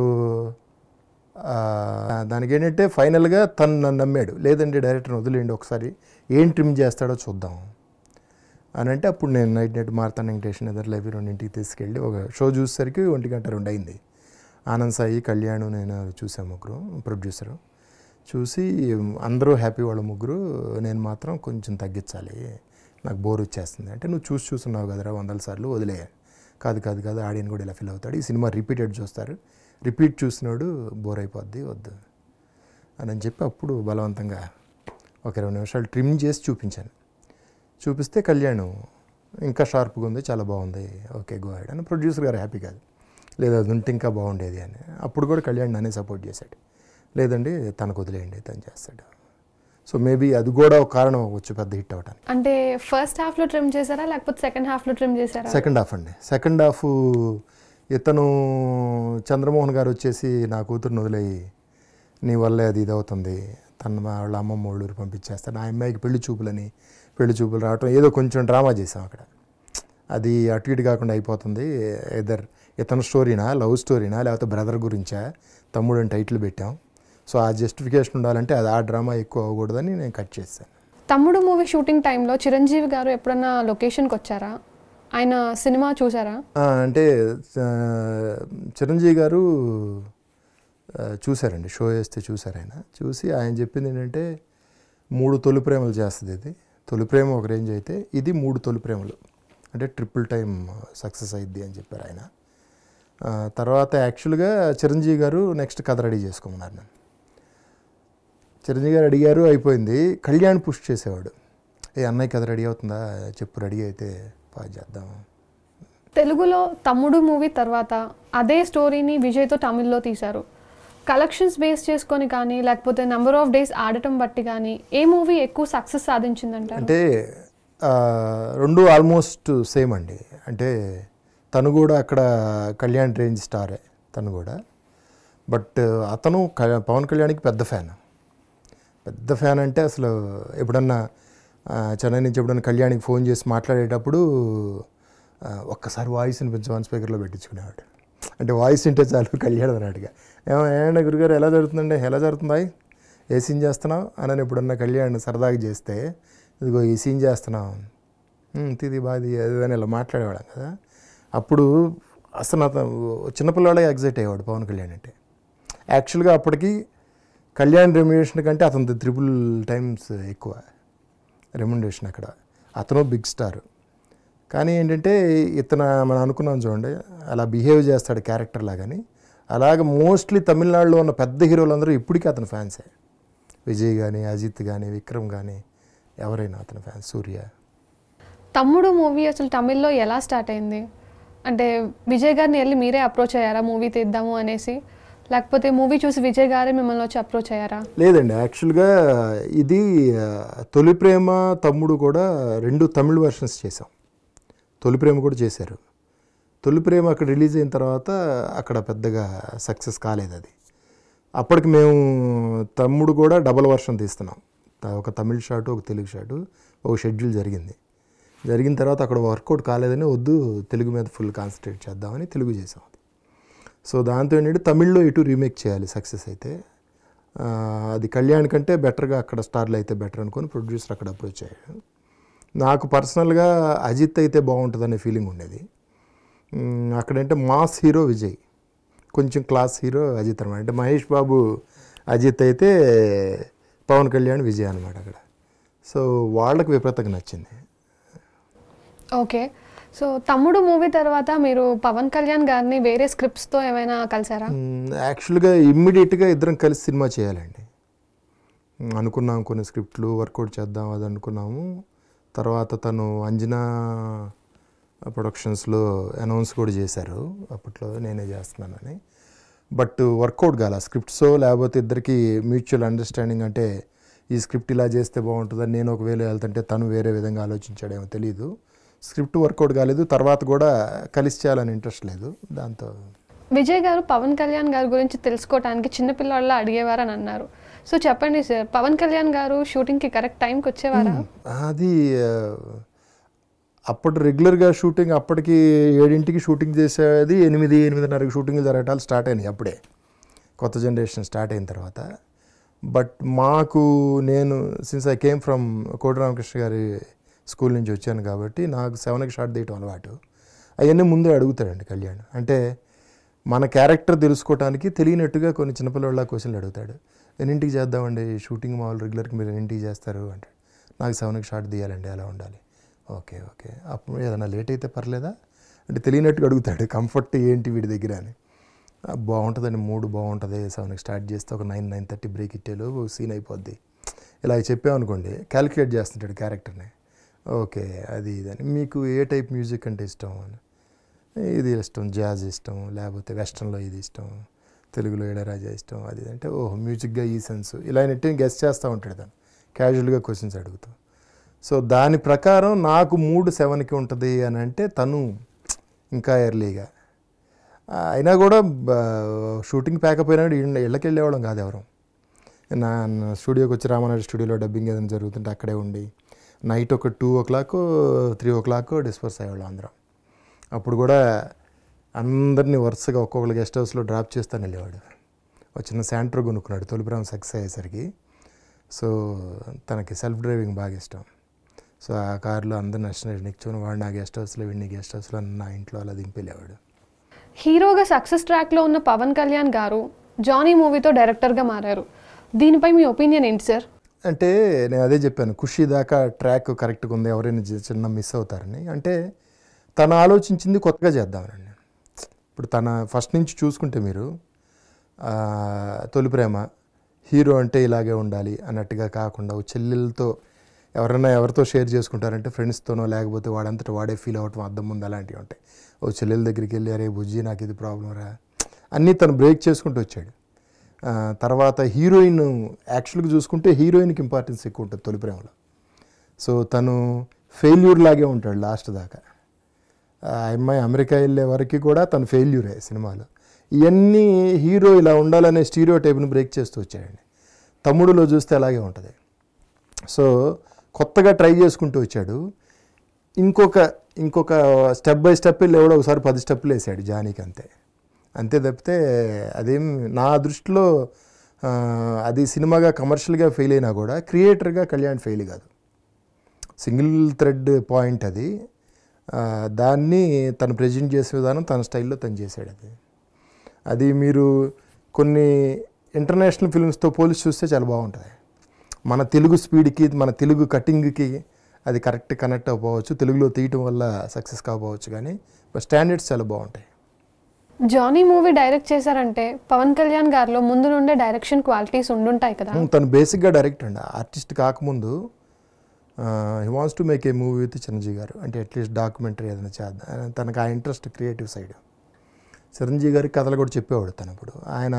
దానికి ఏంటంటే ఫైనల్గా తను నన్ను నమ్మాడు. లేదంటే డైరెక్టర్ని వదిలేండి ఒకసారి ఏం ట్రిమ్ చేస్తాడో చూద్దాం అని అంటే అప్పుడు నేను నైట్ మారుతాను వెంకటేషన్ ఎదురు లైఫ్ 2ంటికి తీసుకెళ్ళి ఒక షో చూసేసరికి 1:02 అయింది. ఆనంద్ సాయి, కళ్యాణ్, నేను చూసాము, ముగ్గురు ప్రొడ్యూసరు. చూసి అందరూ హ్యాపీ, వాళ్ళ ముగ్గురు. నేను మాత్రం కొంచెం తగ్గించాలి, నాకు బోర్ వచ్చేస్తుంది అంటే, నువ్వు చూస్తున్నావు కదరా 100 సార్లు, వదిలే. కాదు ఆడియన్ కూడా ఇలా ఫీల్ అవుతాడు, ఈ సినిమా రిపీటెడ్ చూస్తారు, రిపీట్ చూసినాడు బోర్ అయిపోద్ది, వద్దు అని చెప్పి అప్పుడు బలవంతంగా ఒక 20 నిమిషాలు ట్రిమ్ చేసి చూపించాను. చూపిస్తే కళ్యాణ్ ఇంకా షార్ప్గా ఉంది, చాలా బాగుంది, ఓకే గో హెడ్ అని. ప్రొడ్యూసర్ గారు హ్యాపీ కాదు, లేదా అది ఉంటే ఇంకా బాగుండేది అని. అప్పుడు కూడా కళ్యాణ్ నన్నే సపోర్ట్ చేశాడు. లేదండి తనకు వదిలేయండి, తను చేస్తాడు. సో మేబీ అది కూడా ఒక కారణం అవ్వచ్చు పెద్ద హిట్ అవ్వడానికి. అంటే ఫస్ట్ హాఫ్లో ట్రిమ్ చేశారా లేకపోతే సెకండ్ హాఫ్లో ట్రిమ్ చేశారా? సెకండ్ హాఫ్ అండి. సెకండ్ హాఫ్ ఇతను చంద్రమోహన్ గారు వచ్చేసి నా కూతురుని వదిలేయి, నీ వల్లే అది ఇది అవుతుంది, తన వాళ్ళ అమ్మమ్మ ఊళ్ళూరు పంపించేస్తాను, నా అమ్మాయికి పెళ్లి చూపులు రావటం, ఏదో కొంచెం డ్రామా చేసాం అక్కడ. అది అటు ఇటు కాకుండా అయిపోతుంది. ఇతను స్టోరీనా, లవ్ స్టోరీనా, లేకపోతే బ్రదర్ గురించా, తమ్ముడు అని టైటిల్ పెట్టాం. సో ఆ జస్టిఫికేషన్ ఉండాలంటే అది ఆ డ్రామా ఎక్కువ అవ్వకూడదని నేను కట్ చేశాను. తమ్ముడు మూవీ షూటింగ్ టైంలో చిరంజీవి గారు ఎప్పుడన్నా లొకేషన్కి వచ్చారా? ఆయన సినిమా చూసారా? అంటే చిరంజీవి గారు చూశారండి, షో వేస్తే చూశారు. చూసి ఆయన చెప్పింది ఏంటంటే 3 తొలి ప్రేమలు చేస్తుంది ఇది. తొలి ప్రేమ ఒక రేంజ్ అయితే ఇది 3 తొలి ప్రేమలు, అంటే ట్రిపుల్ టైం సక్సెస్ అయింది అని చెప్పారు ఆయన. తర్వాత యాక్చువల్గా చిరంజీవి గారు నెక్స్ట్ కథ రెడీ చేసుకోమన్నారు నన్ను. చిరంజీవి గారు అడిగారు, అయిపోయింది. కళ్యాణ్ పుష్ చేసేవాడు, అన్నయ్య కథ రెడీ అవుతుందా చెప్పు, రెడీ అయితే చేద్దాం. తెలుగులో తమ్ముడు మూవీ తర్వాత అదే స్టోరీని విజయ్తో తమిళ్లో తీశారు. కలెక్షన్స్ బేస్ చేసుకొని కానీ లేకపోతే నెంబర్ ఆఫ్ డేస్ ఆడటం బట్టి కానీ ఏ మూవీ ఎక్కువ సక్సెస్ సాధించిందంటారు? అంటే రెండు ఆల్మోస్ట్ సేమ్ అండి. అంటే తను కూడా అక్కడ కళ్యాణ్ రేంజ్ స్టారే తను కూడా. బట్ అతను పవన్ కళ్యాణ్కి పెద్ద ఫ్యాన్ అంటే అసలు ఎప్పుడన్నా చెన్నై నుంచి ఎప్పుడన్నా కళ్యాణ్కి ఫోన్ చేసి మాట్లాడేటప్పుడు ఒక్కసారి వాయిస్ వినిపించమని స్పీకర్లో పెట్టించుకునేవాడు. అంటే వాయిస్ వింటే చాలు కళ్యాణ్ అన్నట్టుగా. ఏమన్నా గురుగారు ఎలా జరుగుతుందండి, ఎలా జరుగుతుందా, ఏ సీన్ చేస్తున్నావు అని ఎప్పుడన్నా కళ్యాణ్ సరదాగా చేస్తే, ఇదిగో ఈ సీన్ చేస్తున్నావు, ఇది బాది అది అని ఇలా మాట్లాడేవాళ్ళం కదా. అప్పుడు అసలు అతను చిన్నపిల్లవాడే ఎగ్జైట్ అయ్యేవాడు పవన్ కళ్యాణ్ అంటే. యాక్చువల్గా అప్పటికి కళ్యాణ్ రెమ్యునరేషన్ కంటే అతను 3 times ఎక్కువ రెమ్యునరేషన్ అక్కడ. అతను బిగ్ స్టార్. కానీ ఏంటంటే ఇతను మనం అనుకున్నాం చూడండి, అలా బిహేవ్ చేస్తాడు క్యారెక్టర్ లాగాని. అలాగే మోస్ట్లీ తమిళనాడులో ఉన్న పెద్ద హీరోలందరూ ఇప్పటికీ అతని ఫ్యాన్సే. విజయ్ కానీ, అజిత్ కానీ, విక్రమ్ కానీ, ఎవరైనా అతని ఫ్యాన్స్. సూర్య. తమ్ముడు మూవీ అసలు తమిళ్లో ఎలా స్టార్ట్ అయింది? అంటే విజయ్ గారిని వెళ్ళి మీరే అప్రోచ్ అయ్యారా మూవీ తీద్దాము అనేసి, లేకపోతే మూవీ చూసి విజయ్ గారే మిమ్మల్ని వచ్చి అప్రోచ్ అయ్యారా? లేదండి, యాక్చువల్గా ఇది తొలి ప్రేమ తమ్ముడు కూడా 2 తమిళ్ వెర్షన్స్ చేసాం. తొలి ప్రేమ కూడా చేశారు. తొలి ప్రేమ అక్కడ రిలీజ్ అయిన తర్వాత అక్కడ పెద్దగా సక్సెస్ కాలేదు అది. అప్పటికి మేము తమ్ముడు కూడా డబల్ వర్షన్ తీస్తున్నాం. ఒక తమిళ్ షాటు, ఒక తెలుగు షాటు, ఒక షెడ్యూల్ జరిగిన తర్వాత అక్కడ వర్కౌట్ కాలేదని వద్దు తెలుగు మీద ఫుల్ కాన్సన్ట్రేట్ చేద్దామని తెలుగు చేసాం. సో దాంతో ఏంటంటే తమిళ్లో ఇటు రీమేక్ చేయాలి సక్సెస్ అయితే. అది కళ్యాణ్ కంటే బెటర్గా అక్కడ స్టార్లు అయితే బెటర్ అనుకొని ప్రొడ్యూసర్ అక్కడ అప్రోచ్ అయ్యాడు. నాకు పర్సనల్గా అజిత్ అయితే బాగుంటుందనే ఫీలింగ్ ఉండేది. అక్కడంటే మాస్ హీరో విజయ్, కొంచెం క్లాస్ హీరో అజిత్ అనమాట. అంటే మహేష్ బాబు అజిత్ అయితే పవన్ కళ్యాణ్ విజయ్ అనమాట అక్కడ. సో వాళ్ళకి విపరీతంగా నచ్చింది. ఓకే. సో తమ్ముడు మూవీ తర్వాత మీరు పవన్ కళ్యాణ్ గారిని వేరే స్క్రిప్ట్స్తో ఏమైనా కలిసారా? యాక్చువల్గా ఇమ్మీడియట్గా ఇద్దరం కలిసి సినిమా చేయాలండి అనుకున్నాం. కొన్ని స్క్రిప్ట్లు వర్కౌట్ చేద్దాం అది అనుకున్నాము. తర్వాత తను అంజనా ప్రొడక్షన్స్లో అనౌన్స్ కూడా చేశారు అప్పట్లో నేనే చేస్తున్నానని. బట్ వర్కౌట్ కాల స్క్రిప్ట్సో లేకపోతే ఇద్దరికి మ్యూచువల్ అండర్స్టాండింగ్, అంటే ఈ స్క్రిప్ట్ ఇలా చేస్తే బాగుంటుందని నేను ఒక వేలో వెళ్తుంటే తను వేరే విధంగా ఆలోచించాడేమో తెలీదు. స్క్రిప్ట్ వర్కౌట్ కాలేదు, తర్వాత కూడా కలిసి చేయాలని ఇంట్రెస్ట్ లేదు. దాంతో విజయ్ గారు పవన్ కళ్యాణ్ గారి గురించి తెలుసుకోవడానికి చిన్నపిల్లల అడిగేవారని అన్నారు. సో చెప్పండి సార్, పవన్ కళ్యాణ్ గారు షూటింగ్కి కరెక్ట్ టైంకి వచ్చేవారా? అది అప్పుడు రెగ్యులర్గా షూటింగ్ అప్పటికి 7ంటికి షూటింగ్ చేసేది, 8-8:30కి షూటింగ్లు జరగటాలు స్టార్ట్ అయినాయి అప్పుడే, కొత్త జనరేషన్ స్టార్ట్ అయిన తర్వాత. బట్ మాకు నేను సిన్స్ ఐ కేమ్ ఫ్రమ్ కోటి రామకృష్ణ గారి స్కూల్ నుంచి వచ్చాను కాబట్టి నాకు 7కి షాట్ తీయటం అలవాటు. అవన్నీ ముందే అడుగుతాడండి కళ్యాణ్. అంటే మన క్యారెక్టర్ తెలుసుకోవడానికి తెలియనట్టుగా కొన్ని చిన్నపిల్లల క్వశ్చన్లు అడుగుతాడు. ఎన్నింటికి చేద్దామండి షూటింగ్, మామూలు రెగ్యులర్కి మీరు ఎన్నింటికి చేస్తారు అంటే, నాకు 7కి షాట్ తీయాలండి, అలా ఉండాలి. ఓకే ఓకే, అప్పుడు ఏదైనా లేట్ అయితే పర్లేదా అంటే తెలియనట్టుగా అడుగుతాడు. కంఫర్ట్ ఏంటి వీడి దగ్గర అని. బాగుంటుందండి, మూడు బాగుంటుంది, 7కి స్టార్ట్ చేస్తే ఒక 9-9:30 బ్రేక్ ఇట్టేలో సీన్ అయిపోద్ది, ఇలా చెప్పామనుకోండి క్యాలిక్యులేట్ చేస్తుంటాడు క్యారెక్టర్ని. ఓకే అది ఇదని. మీకు ఏ టైప్ మ్యూజిక్ అంటే ఇష్టం అని, ఇది ఇష్టం, జాజ్ ఇష్టం, లేకపోతే వెస్ట్రన్లో ఇది ఇష్టం, తెలుగులో ఇళయరాజా ఇష్టం, అది అంటే ఓహో మ్యూజిక్గా ఈ సెన్స్, ఇలా నెట్టి గెస్ట్ చేస్తూ ఉంటాడు తను క్యాజువల్గా క్వశ్చన్స్ అడుగుతూ. సో దాని ప్రకారం నాకు మూడు 7కి ఉంటుంది అని అంటే తను ఇంకా ఎర్లీగా. అయినా కూడా షూటింగ్ ప్యాకప్ అయినాడు ఇళ్ళకి వెళ్ళేవాళ్ళం కాదు ఎవరు. నా స్టూడియోకి వచ్చి రామనాయుడు స్టూడియోలో డబ్బింగ్ ఏదైనా జరుగుతుంటే అక్కడే ఉండి నైట్ ఒక 2 o'clock 3 o'clock డిస్పర్స్ అయ్యేవాళ్ళం అందరం. అప్పుడు కూడా అందరినీ వరుసగా ఒక్కొక్కరు గెస్ట్ హౌస్లో డ్రాప్ చేస్తాను వెళ్ళేవాడు. ఒక చిన్న శాంట్రో కొనుక్కున్నాడు తొలిపురం సక్సెస్ అయ్యేసరికి. సో తనకి సెల్ఫ్ డ్రైవింగ్ బాగా ఇష్టం. సో ఆ కారులో అందరు నచ్చినట్టు నిక్చుని వాడు నా గెస్ట్ హౌస్లో, వీడిని గెస్ట్ హౌస్లో, నా ఇంట్లో అలా దింపేలేవాడు. హీరోగా సక్సెస్ ట్రాక్లో ఉన్న పవన్ కళ్యాణ్ గారు జానీ మూవీతో డైరెక్టర్గా మారారు. దీనిపై మీ ఒపీనియన్ ఏంటి సార్? అంటే నేను అదే చెప్పాను, ఖుషి దాకా ట్రాక్ కరెక్ట్గా ఉంది, ఎవరైనా చిన్న మిస్ అవుతారని. అంటే తను ఆలోచించింది కొత్తగా చేద్దామనండి. ఇప్పుడు తన ఫస్ట్ నుంచి చూసుకుంటే మీరు తొలి ప్రేమ హీరో అంటే ఇలాగే ఉండాలి అన్నట్టుగా కాకుండా చెల్లెలతో ఎవరితో షేర్ చేసుకుంటారంటే ఫ్రెండ్స్తోనో లేకపోతే వాడంతటా వాడే ఫీల్ అవ్వటం, అద్దం ముందు అలాంటివి ఉంటాయి. చెల్లెల దగ్గరికి వెళ్ళి అరే బుజ్జి నాకు ఇది ప్రాబ్లం రా అన్నీ తను బ్రేక్ చేసుకుంటూ వచ్చాడు. తర్వాత హీరోయిన్ యాక్చువల్గా చూసుకుంటే హీరోయిన్కి ఇంపార్టెన్స్ ఎక్కువ ఉంటుంది తొలి ప్రేమలో. సో తను ఫెయిల్యూర్ లాగే ఉంటాడు లాస్ట్ దాకా. ఆ అమ్మాయి అమెరికా వెళ్ళే వరకు కూడా తను ఫెయిల్యూరే సినిమాలో. ఇవన్నీ హీరో ఇలా ఉండాలనే స్టీరియో టైప్ని బ్రేక్ చేస్తూ వచ్చాడండి. తమ్ముడులో చూస్తే అలాగే ఉంటుంది. సో కొత్తగా ట్రై చేసుకుంటూ వచ్చాడు. ఇంకొక స్టెప్ బై స్టెప్ వెళ్ళి ఎవడో ఒకసారి 10 స్టెప్పులు వేసాడు జానీకి, అంతే తప్పితే అదేం నా దృష్టిలో అది సినిమాగా కమర్షియల్గా ఫెయిల్ అయినా కూడా క్రియేటర్గా కళ్యాణ్ ఫెయిల్ కాదు. సింగిల్ థ్రెడ్ పాయింట్ అది. దాన్ని తను ప్రజెంట్ చేసే విధానం తన స్టైల్లో తను చేశాడు. అది మీరు కొన్ని ఇంటర్నేషనల్ ఫిల్మ్స్తో పోలిసి చూస్తే చాలా బాగుంటుంది. మన తెలుగు స్పీడ్కి, మన తెలుగు కటింగ్కి అది కరెక్ట్ కనెక్ట్ అవ్వవచ్చు, తెలుగులో తీయటం వల్ల సక్సెస్ కావచ్చు, కానీ స్టాండర్డ్స్ చాలా బాగుంటాయి. జానీ మూవీ డైరెక్ట్ చేశారంటే పవన్ కళ్యాణ్ గారిలో ముందు నుండే డైరెక్షన్ క్వాలిటీస్ ఉండుంటాయి కదా? తను బేసిక్గా డైరెక్టర్ అండి, ఆర్టిస్ట్ కాకముందు he wants to make a movie with Chiranjeevi గారు. అంటే అట్లీస్ట్ డాక్యుమెంటరీ ఏదైనా చేద్దాం, తనకు ఆ ఇంట్రెస్ట్ క్రియేటివ్ సైడ్. చిరంజీవి గారికి కథలు కూడా చెప్పేవాడు తను. ఇప్పుడు ఆయన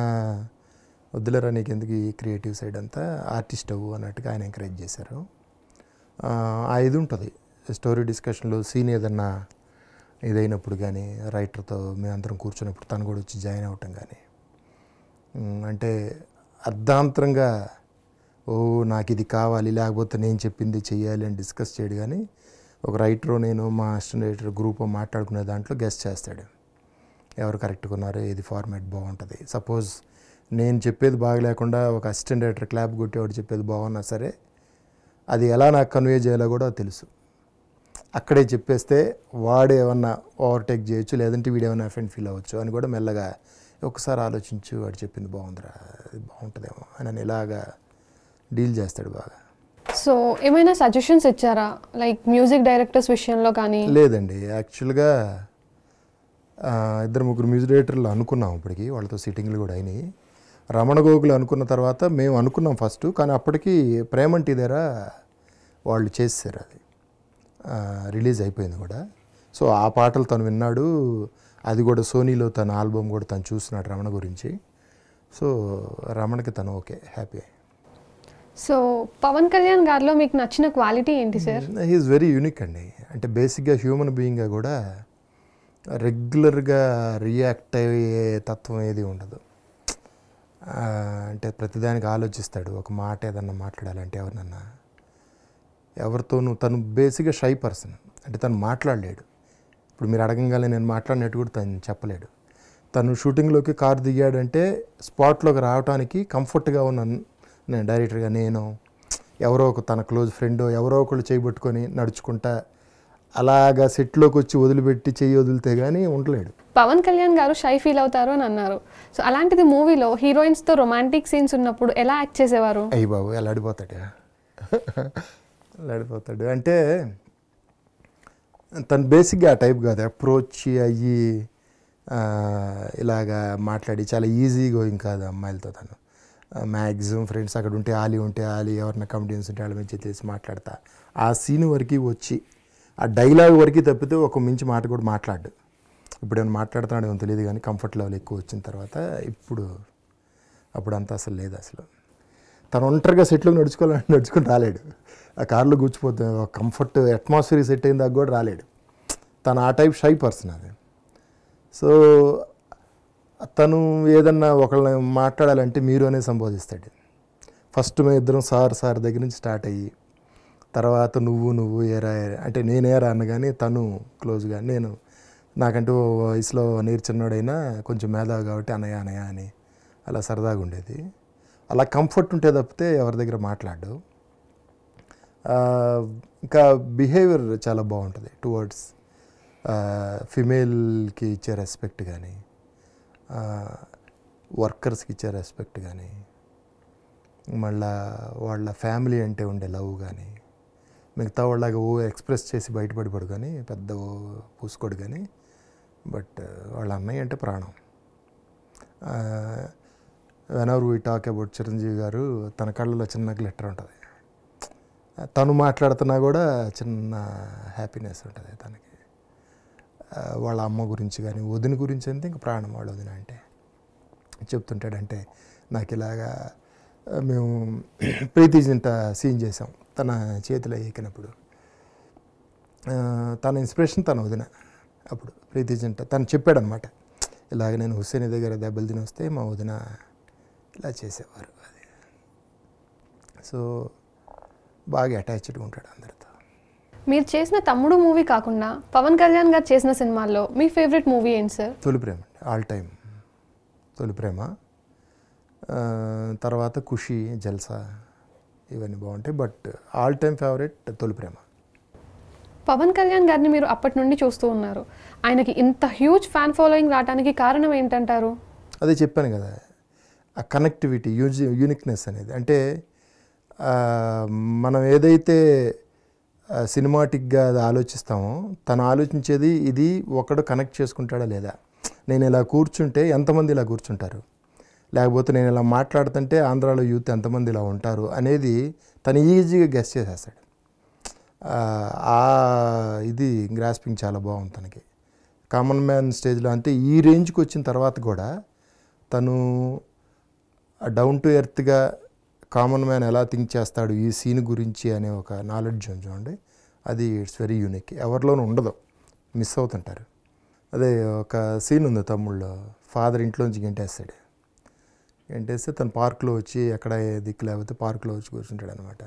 వద్దులేరా నీకు ఎందుకు ఈ క్రియేటివ్ సైడ్ అంతా, ఆర్టిస్ట్ అవ్వు అన్నట్టుగా ఆయన ఎంకరేజ్ చేశారు. ఆ ఇది ఉంటుంది స్టోరీ డిస్కషన్లో, సీన్ ఏదన్నా ఇదైనప్పుడు కానీ రైటర్తో మేమందరం కూర్చున్నప్పుడు తను కూడా వచ్చి జాయిన్ అవ్వటం కానీ, అంటే అర్ధాంతరంగా నాకు ఇది కావాలి లేకపోతే నేను చెప్పింది చెయ్యాలి అని డిస్కస్ చేయడు, కానీ ఒక రైటరు నేను మా అసిస్టెంట్ రైటర్ గ్రూప్ మాట్లాడుకునే దాంట్లో గెస్ట్ చేస్తాడు. ఎవరు కరెక్ట్గా ఉన్నారో, ఏది ఫార్మాట్ బాగుంటుంది. సపోజ్ నేను చెప్పేది బాగా లేకుండా ఒక అసిస్టెంట్ రైటర్ క్లాప్ కొట్టేవాడు చెప్పేది బాగున్నా సరే, అది ఎలా నాకు కన్వే చేయాలో కూడా తెలుసు. అక్కడే చెప్పేస్తే వాడు ఏమన్నా ఓవర్టేక్ చేయొచ్చు, లేదంటే వీడు ఏమైనా అఫెండ్ ఫీల్ అవ్వచ్చు అని కూడా మెల్లగా ఒకసారి ఆలోచించు, వాడు చెప్పింది బాగుందిరా, అది బాగుంటుందేమో అని ఇలాగా డీల్ చేస్తాడు బాగా. సో ఏమైనా సజెషన్స్ ఇచ్చారా లైక్ మ్యూజిక్ డైరెక్టర్స్ విషయంలో కానీ? లేదండి, యాక్చువల్గా 2-3 మ్యూజిక్ డైరెక్టర్లు అనుకున్నాం ఇప్పటికి, వాళ్ళతో సిట్టింగ్లు కూడా అయినాయి. రమణ గోగులు అనుకున్న తర్వాత మేము అనుకున్నాం ఫస్ట్, కానీ అప్పటికి ప్రేమంటి దగ్గర వాళ్ళు చేసేసారు, అది రిలీజ్ అయిపోయింది కూడా. సో ఆ పాటలు తను విన్నాడు. అది కూడా సోనీలో తన ఆల్బమ్ కూడా తను చూస్తున్నాడు రమణ గురించి. సో రమణకి తను okay, happy. So Pawan Kalyan గారిలో మీకు నచ్చిన క్వాలిటీ ఏంటి సార్? హీఈస్ వెరీ యూనిక్ అండి. అంటే బేసిక్గా హ్యూమన్ బీయింగ్గా కూడా రెగ్యులర్గా రియాక్ట్ అయ్యే తత్వం ఏది ఉండదు. అంటే ప్రతిదానికి ఆలోచిస్తాడు. ఒక మాట ఏదన్నా మాట్లాడాలంటే ఎవరితోనూ తను బేసిక్గా షై పర్సన్. అంటే తను మాట్లాడలేడు. ఇప్పుడు మీరు అడగంగానే నేను మాట్లాడినట్టు కూడా తను చెప్పలేడు. తను షూటింగ్లోకి కారు దిగాడంటే స్పాట్లోకి రావడానికి కంఫర్ట్గా ఉన్నాను నేను. డైరెక్టర్గా నేను ఎవరో ఒక తన క్లోజ్ ఫ్రెండ్ ఎవరో ఒకళ్ళు చేయబట్టుకొని నడుచుకుంటా అలాగా సెట్లోకి వచ్చి వదిలిపెట్టి చెయ్యి వదిలితే కానీ ఉండలేడు. పవన్ కళ్యాణ్ గారు షై ఫీల్ అవుతారు అని అన్నారు. సో అలాంటిది మూవీలో హీరోయిన్స్తో రొమాంటిక్ సీన్స్ ఉన్నప్పుడు ఎలా యాక్ట్ చేసేవారు? అయ్యి బాబు ఎలా అడిపోతాడు అడిపోతాడు అంటే తను బేసిక్గా ఆ టైప్ కాదు. అప్రోచ్ అయ్యి ఇలాగా మాట్లాడి చాలా ఈజీ గోయింగ్ కాదు అమ్మాయిలతో. తను మ్యాక్సిమం ఫ్రెండ్స్ అక్కడ ఉంటే ఆలి ఎవరైనా కమెడియన్స్ ఉంటే వాళ్ళ మంచి తెలిసి మాట్లాడతా ఆ సీన్ వరకు వచ్చి ఆ డైలాగ్ వరకు తప్పితే ఒక మించి మాట కూడా మాట్లాడు. ఇప్పుడు ఏమైనా మాట్లాడుతున్నాడు ఏమో తెలియదు కానీ కంఫర్ట్ లెవెల్ ఎక్కువ వచ్చిన తర్వాత అప్పుడు అంతా అసలు లేదు. అసలు తను ఒంటరిగా సెట్లో నడుచుకుని రాలేడు. ఆ కార్లో కూర్చిపోతే కంఫర్ట్ అట్మాస్ఫియర్ సెట్ అయిన దాకా కూడా రాలేడు. తను ఆ టైప్ షై పర్సన్ అది. సో తను ఏదన్నా ఒకళ్ళని మాట్లాడాలంటే మీరు అనే సంబోధిస్తాడు. ఫస్ట్ మేము ఇద్దరం సార్ దగ్గర నుంచి స్టార్ట్ అయ్యి తర్వాత నువ్వు ఏరా అంటే నేనేరా అన్నగాని తను క్లోజ్గా నేను నాకంటూ వయసులో చిన్నోడైనా కొంచెం మేధావి కాబట్టి అన్నయ్య అని అలా సరదాగా ఉండేది. అలా కంఫర్ట్ ఉంటే తప్పితే ఎవరి దగ్గర మాట్లాడు. ఇంకా బిహేవియర్ చాలా బాగుంటుంది టువర్డ్స్ ఫిమేల్కి ఇచ్చే రెస్పెక్ట్ కానీ వర్కర్స్కి ఇచ్చే రెస్పెక్ట్ కానీ మళ్ళా వాళ్ళ ఫ్యామిలీ అంటే ఉండే లవ్ కానీ మిగతా వాళ్ళగా ఎక్స్ప్రెస్ చేసి బయటపడిపడు కానీ పెద్ద పూసుకోడు కానీ బట్ వాళ్ళ అన్నయ్య అంటే ప్రాణం. Whenever we talk about Chiranjeevi గారు తన కళ్ళలో చిన్న గ్లిటర్ ఉంటుంది. తను మాట్లాడుతున్నా కూడా చిన్న హ్యాపీనెస్ ఉంటుంది తనకి. వాళ్ళ అమ్మ గురించి కానీ వదిన గురించి అంటే ఇంకా ప్రాణం వాళ్ళ వదిన అంటే చెప్తుంటాడంటే నాకు ఇలాగా మేము ప్రీతి జింట సీన్ చేసాం తన చేతిలో ఎక్కినప్పుడు తన ఇన్స్పిరేషన్ తన వదిన. అప్పుడు ప్రీతి జింట తను చెప్పాడనమాట ఇలాగ నేను హుస్సేన్ దగ్గర దెబ్బలు తిని వస్తే మా వదిన ఇలా చేసేవారు అది. సో బాగా అటాచ్డ్గా ఉంటాడు అందరితో. మీరు చేసిన తమ్ముడు మూవీ కాకుండా పవన్ కళ్యాణ్ గారు చేసిన సినిమాల్లో మీ ఫేవరెట్ మూవీ ఏంటి సార్? తొలి ప్రేమ అండి, ఆల్ టైమ్ తొలి ప్రేమ. తర్వాత ఖుషి, జల్సా ఇవన్నీ బాగుంటాయి. బట్ ఆల్ టైమ్ ఫేవరెట్ తొలి ప్రేమ. పవన్ కళ్యాణ్ గారిని మీరు అప్పటి నుండి చూస్తూ ఉన్నారు. ఆయనకి ఇంత హ్యూజ్ ఫ్యాన్ ఫాలోయింగ్ రావడానికి కారణం ఏంటంటారు? అదే చెప్పాను కదా, ఆ కనెక్టివిటీ, యూనిక్నెస్ అనేది. అంటే మనం ఏదైతే సినిమాటిక్గా అది ఆలోచిస్తామో తను ఆలోచించేది ఇది ఒకడు కనెక్ట్ చేసుకుంటాడా లేదా. నేను ఇలా కూర్చుంటే ఎంతమంది ఇలా కూర్చుంటారు, లేకపోతే నేను ఇలా మాట్లాడుతుంటే ఆంధ్రాలో యూత్ ఎంతమంది ఇలా ఉంటారు అనేది తను ఈజీగా గెస్ చేసేస్తాడు. ఇది గ్రాస్పింగ్ చాలా బాగుంది తనకి. కామన్ మ్యాన్ స్టేజ్లో అంతే ఈ రేంజ్కి వచ్చిన తర్వాత కూడా తను డౌన్ టు ఎర్త్గా కామన్ మ్యాన్ ఎలా థింక్ చేస్తాడు ఈ సీన్ గురించి అనే ఒక నాలెడ్జ్ చూడండి, అది ఇట్స్ వెరీ యూనిక్. ఎవరిలోనూ ఉండదు, మిస్ అవుతుంటారు. అదే ఒక సీన్ ఉంది తమ్ముళ్ళు, ఫాదర్ ఇంట్లోంచి గెంటేస్తాడు. గెంటేస్తే తను పార్క్లో వచ్చి ఎక్కడ దిక్కు లేకపోతే పార్క్లో వచ్చి కూర్చుంటాడు అనమాట.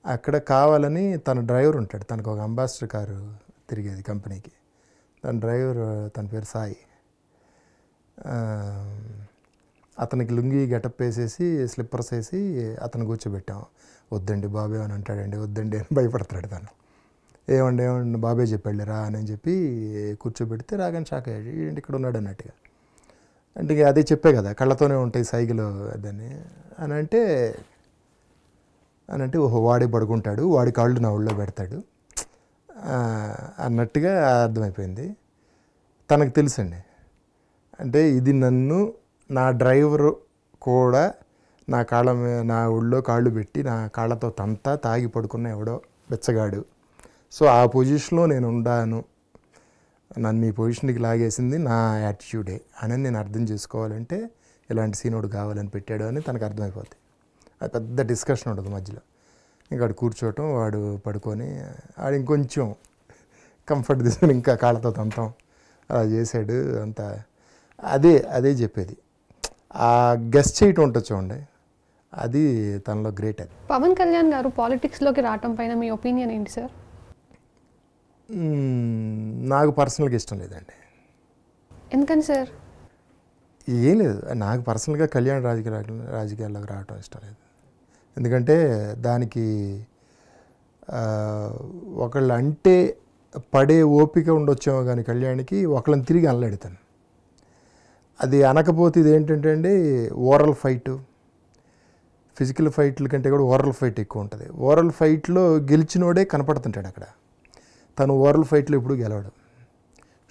అక్కడ కావాలని తన డ్రైవర్ ఉంటాడు, తనకు ఒక అంబాసిడర్ కారు తిరిగేది కంపెనీకి. తన డ్రైవర్ తన పేరు సాయి. అతనికి లుంగి గెటప్ వేసేసి స్లిప్పర్స్ వేసి అతను కూర్చోబెట్టాం. వద్దండి బాబే అని అంటాడండి, వద్దండి అని భయపడతాడు తను. ఏమండి బాబే చెప్పాడు రా అని చెప్పి కూర్చోబెడితే రాగానే షాక్ అయ్యాడు, ఏంటి ఇక్కడ ఉన్నాడు అన్నట్టుగా. అంటే అదే చెప్పే కదా కళ్ళతోనే ఉంటాయి సైకిల్ అదని అని అంటే ఓహో వాడే పడుకుంటాడు, వాడి కాళ్ళు నా ఒళ్ళో పెడతాడు అన్నట్టుగా అర్థమైపోయింది. తనకు తెలుసండి, అంటే ఇది నన్ను నా డ్రైవరు కూడా నా కాళ్ళ నా ఒళ్ళో కాళ్ళు పెట్టి నా కాళ్ళతో తాగి పడుకున్న ఎవడో బెచ్చగాడు. సో ఆ పొజిషన్లో నేను ఉండాను నన్ను ఈ పొజిషన్కి లాగేసింది నా యాటిట్యూడే అని నేను అర్థం చేసుకోవాలంటే ఇలాంటి సీనోడు కావాలని పెట్టాడు అని తనకు అర్థమైపోద్ది. అది పెద్ద డిస్కషన్ ఉంటుంది మధ్యలో. ఇంకా వాడు కూర్చోవటం, వాడు పడుకొని వాడు ఇంకొంచెం కంఫర్ట్ తీసుకొని ఇంకా కాళ్ళతో తంతం అలా చేశాడు అంతా. అదే చెప్పేది. ఆ గెస్ట్ చేయటం ఉంటుంది చూడండి, అది తనలో గ్రేట్. అది పవన్ కళ్యాణ్ గారు పాలిటిక్స్లోకి రావటం పైన మీ ఒపీనియన్ ఏంటి సార్? నాకు పర్సనల్గా ఇష్టం లేదండి. ఎందుకని సార్? ఏం లేదు, నాకు పర్సనల్గా కళ్యాణ్ రాజకీయాల్లోకి రావటం ఇష్టం లేదు. ఎందుకంటే దానికి ఒకళ్ళు అంటే పడే ఓపిక ఉండొచ్చేమో కానీ కళ్యాణ్కి ఒకళ్ళని తిరిగి అనలేడుతాను. అది అనకపోతే ఇది ఏంటంటే అండి, ఓరల్ ఫైటు, ఫిజికల్ ఫైట్ల కంటే కూడా ఓరల్ ఫైట్ ఎక్కువ ఉంటుంది. ఓరల్ ఫైట్లో గెలిచినోడే కనపడుతుంటాడు అక్కడ. తను ఓరల్ ఫైట్లో ఎప్పుడు గెలవడు.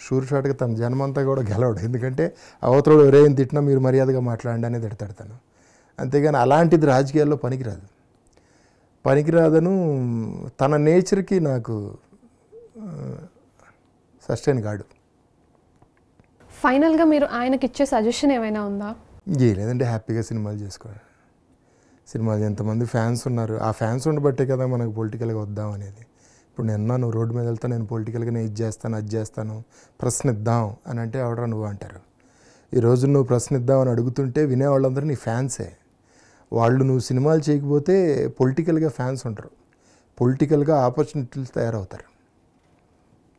షూర్ షాట్గా తన జన్మంతా కూడా గెలవడు. ఎందుకంటే అవతల ఎవరైనా తిట్టినా మీరు మర్యాదగా మాట్లాడండి అనేది తిడతాడు తను. అంతేగాని అలాంటిది రాజకీయాల్లో పనికిరాదను తన నేచర్కి నాకు సస్టైన్ కాడు. ఫైనల్గా మీరు ఆయనకి ఇచ్చే సజెషన్ ఏమైనా ఉందా? లేదంటే హ్యాపీగా సినిమాలు చేసుకోండి. సినిమాలు ఎంతమంది ఫ్యాన్స్ ఉన్నారు, ఆ ఫ్యాన్స్ ఉండబట్టే కదా మనకు పొలిటికల్గా వద్దాం అనేది. ఇప్పుడు నేను రోడ్డు మీద వెళ్తా, నేను పొలిటికల్గా నేను ఇది చేస్తాను అది చేస్తాను, ప్రశ్నిద్దాం అని అంటే ఎవడరా నువ్వు అంటారు. ఈరోజు నువ్వు ప్రశ్నిద్దాం అని అడుగుతుంటే వినేవాళ్ళందరూ నీ ఫ్యాన్సే. వాళ్ళు నువ్వు సినిమాలు చేయకపోతే పొలిటికల్గా ఫ్యాన్స్ ఉంటారు, పొలిటికల్గా ఆపర్చునిటీలు తయారవుతారు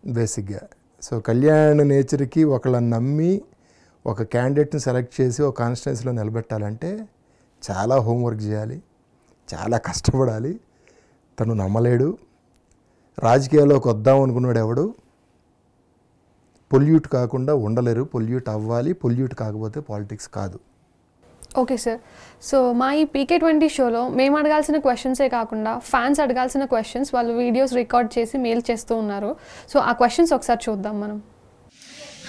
బేసిక్గా. సో కళ్యాణ్ నేచర్కి ఒకళ్ళని నమ్మి ఒక క్యాండిడేట్ని సెలెక్ట్ చేసి ఒక కాన్స్టిట్యున్సీలో నిలబెట్టాలంటే చాలా హోంవర్క్ చేయాలి, చాలా కష్టపడాలి. తను నమ్మలేడు. రాజకీయాల్లోకి వద్దాం అనుకున్నాడు ఎవడు పొల్యూట్ కాకుండా ఉండలేరు. పొల్యూట్ అవ్వాలి, పొల్యూట్ కాకపోతే పాలిటిక్స్ కాదు. Okay sir. సో మా ఈ PK20 షోలో మేము అడగాల్సిన క్వశ్చన్సే కాకుండా ఫ్యాన్స్ అడగాల్సిన క్వశ్చన్స్ వాళ్ళు వీడియోస్ రికార్డ్ చేసి మెయిల్ చేస్తూ ఉన్నారు. సో ఆ క్వశ్చన్స్ ఒకసారి చూద్దాం మనం.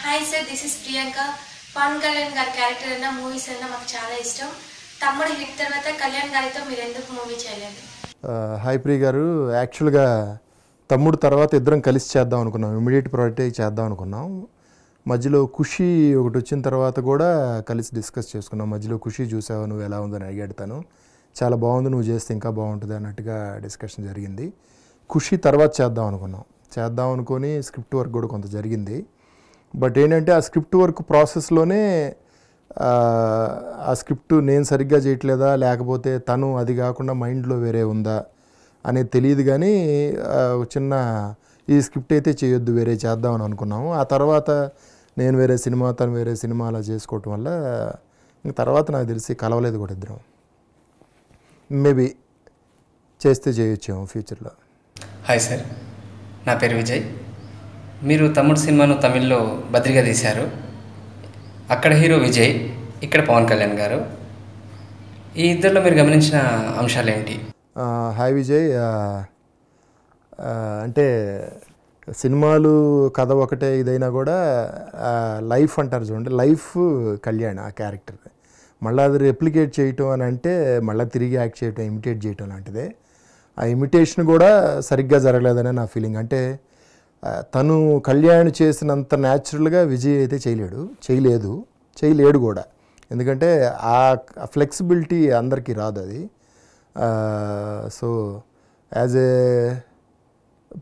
Hi sir, this is Priyanka. Pawan Kalyan గారి క్యారెక్టర్ అన్న మూవీస్ అన్న మాకు చాలా ఇష్టం. తమ్ముడు హిట్ తర్వాత కళ్యాణ్ గారితో మీరు ఎందుకు మూవీ చేయలేదు? హాయ్ ప్రియ గారు, యాక్చువల్గా తమ్ముడు తర్వాత ఇద్దరం కలిసి చేద్దాం అనుకున్నాం, ఇమీడియట్ ప్రాజెక్టే చేద్దాం అనుకున్నాం. మధ్యలో ఖుషి ఒకటి వచ్చిన తర్వాత కూడా కలిసి డిస్కస్ చేసుకున్నాం. మధ్యలో ఖుషి చూసావు నువ్వు ఎలా ఉందని అడిగాడు తను. చాలా బాగుంది, నువ్వు చేస్తే ఇంకా బాగుంటుంది అన్నట్టుగా డిస్కషన్ జరిగింది. ఖుషి తర్వాత చేద్దాం అనుకొని స్క్రిప్ట్ వర్క్ కూడా కొంత జరిగింది. బట్ ఏంటంటే ఆ స్క్రిప్ట్ వర్క్ ప్రాసెస్లోనే ఆ స్క్రిప్ట్ నేను సరిగ్గా చేయట్లేదా లేకపోతే తను అది కాకుండా మైండ్లో వేరే ఉందా అనేది తెలియదు. కానీ చిన్న ఈ స్క్రిప్ట్ అయితే చేయొద్దు, వేరే చేద్దామని అనుకున్నాము. ఆ తర్వాత నేను వేరే సినిమా, తను వేరే సినిమా అలా చేసుకోవటం వల్ల ఇంక తర్వాత నాకు తెలిసి కలవలేదు కూడా ఇద్దరం. మేబీ చేస్తే చేయొచ్చేమో ఫ్యూచర్లో. హాయ్ సార్, నా పేరు విజయ్. మీరు తమ్ముడు సినిమాను తమిళ్లో బద్రిగా తీశారు. అక్కడ హీరో విజయ్, ఇక్కడ పవన్ కళ్యాణ్ గారు. ఈ ఇద్దరిలో మీరు గమనించిన అంశాలు ఏంటి? హాయ్ విజయ్, అంటే సినిమాలు కథ ఒకటే ఇదైనా కూడా లైఫ్ అంటారు చూడండి, లైఫ్ కళ్యాణ్ ఆ క్యారెక్టర్ మళ్ళీ అది రెప్లికేట్ చేయటం అని అంటే మళ్ళీ తిరిగి యాక్ట్ చేయటం, ఇమిటేట్ చేయటం లాంటిదే. ఆ ఇమిటేషన్ కూడా సరిగ్గా జరగలేదనే నా ఫీలింగ్. అంటే తను కళ్యాణ్ చేసినంత న్యాచురల్గా విజయ్ అయితే చేయలేడు కూడా. ఎందుకంటే ఆ ఫ్లెక్సిబిలిటీ అందరికీ రాదు అది. సో యాజ్ ఏ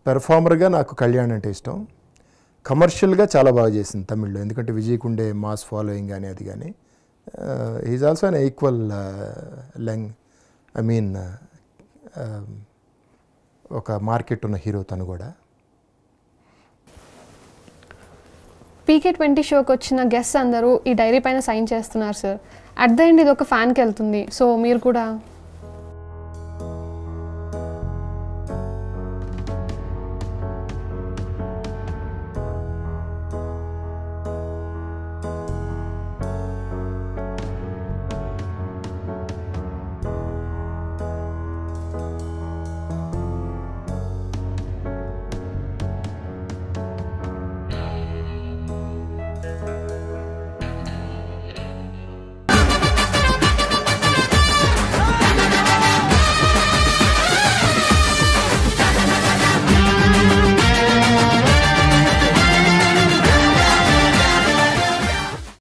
పెర్ఫార్మర్గా నాకు కళ్యాణ్ అంటే ఇష్టం. కమర్షియల్గా చాలా బాగా చేసింది తమిళ్లో, ఎందుకంటే విజయ్కి ఉండే మాస్ ఫాలోయింగ్ కానీ అది కానీ. ఈజ్ ఆల్సో అన్ ఈక్వల్ ఒక మార్కెట్ ఉన్న హీరో తను కూడా. PK20 షోకి వచ్చిన గెస్ట్స్ అందరూ ఈ డైరీ పైన సైన్ చేస్తున్నారు సార్. అట్ ద ఎండ్ ఇది ఒక ఫ్యాన్కి వెళ్తుంది. సో మీరు కూడా